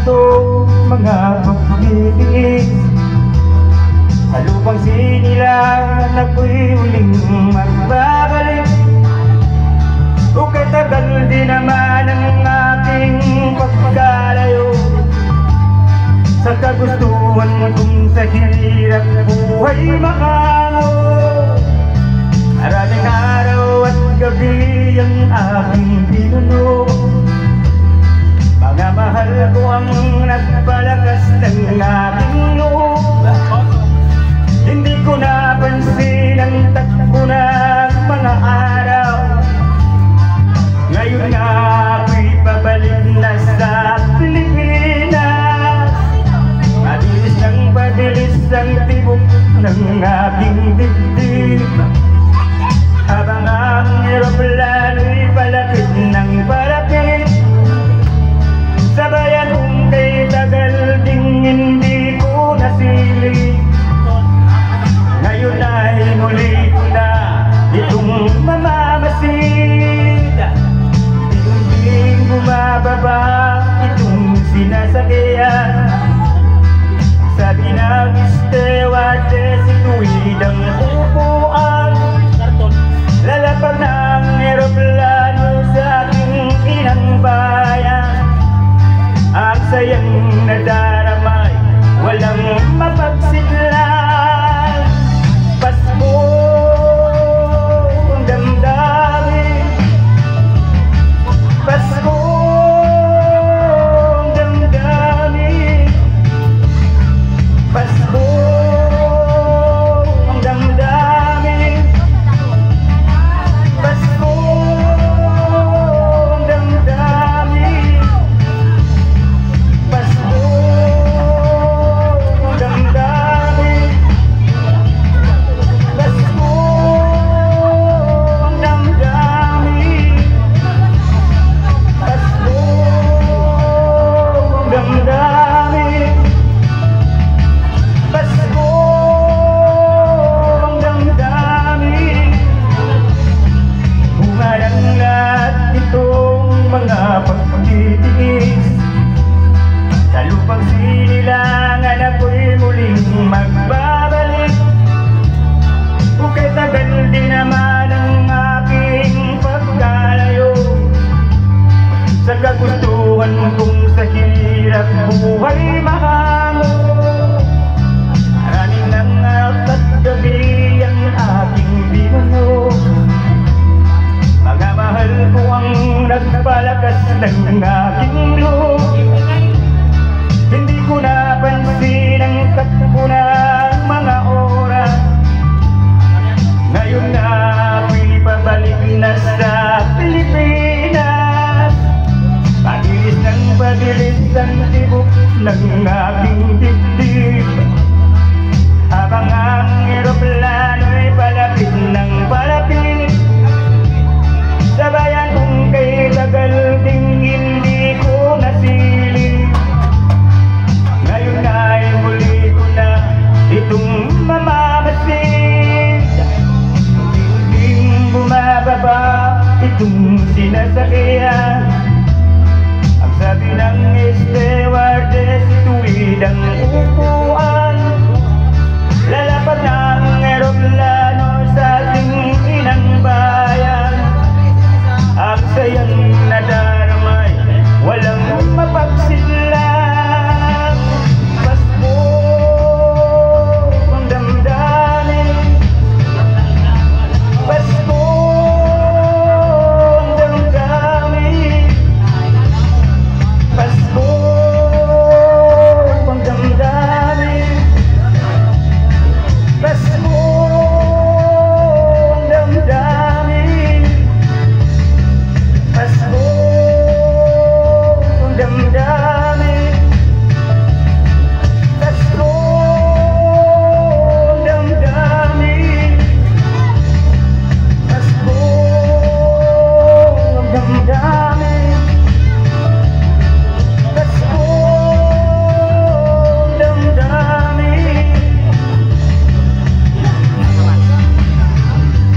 itong mga pagtitiis. Sa lupang sinilang ako'y uling magbabalik. O katagal din naman ang aking pagkalayo sa kagustuhan kong sa hirap buhay makango. Maraming araw at gabi ang aking pinuno. Mga mahal ko ang nagpalakas ng aking loob. Hindi ko napansin ang takbo ng mga araw. Ngayon nga ako'y pabalik na sa Pilipinas. Mabilis ang tibok ng aking dibdib. Habang ang eroplano'y palapit ng palapit. Sabayan kong kay tagal ding hindi ko nasili. Ngayon ay muli ko na itong mamamasid. Hindi bumababa itong sinasakyan. Sabi ng stewardess, ituwid ang upuan. Lalapag ng eroplano sa aking inang bayan. Ang sayang nadaramay, walang mapagsidlan. Pasko ang damdamin. Pasko ang damdamin. Pasko ang damdamin. Pasko ang damdamin. Pasko ang damdamin. Pasko ang damdamin. Pasko ang damdamin. Pasko ang damdamin. Bunga ng lahat itong mga pagtitiis. Sa lupang sinilangan ako'y muling magbabalik. O kay tagal din naman ang aking pagkalayo sa kagustuhan kong sa hirap buhay mahango. Maraming ng araw at gabi ang aking binuno. Mga mahal ko ang nagpalakas ng aking loob. Hindi ko napansin ang takbo ng mga oras. Ngayon na ako'y pabalik na sa Pilipinas. Pabilis ang tibok ng aking dibdib. Habang ang eroplano'y palapit ng palapit. Sabayan kong kay tagal ding hindi ko nasili. Ngayon ay muli ko na itong mamamasid. Hindi bumababa itong sinasakyan. Ang sabi ng stewardess, ituwid ang upuan. Lalapag na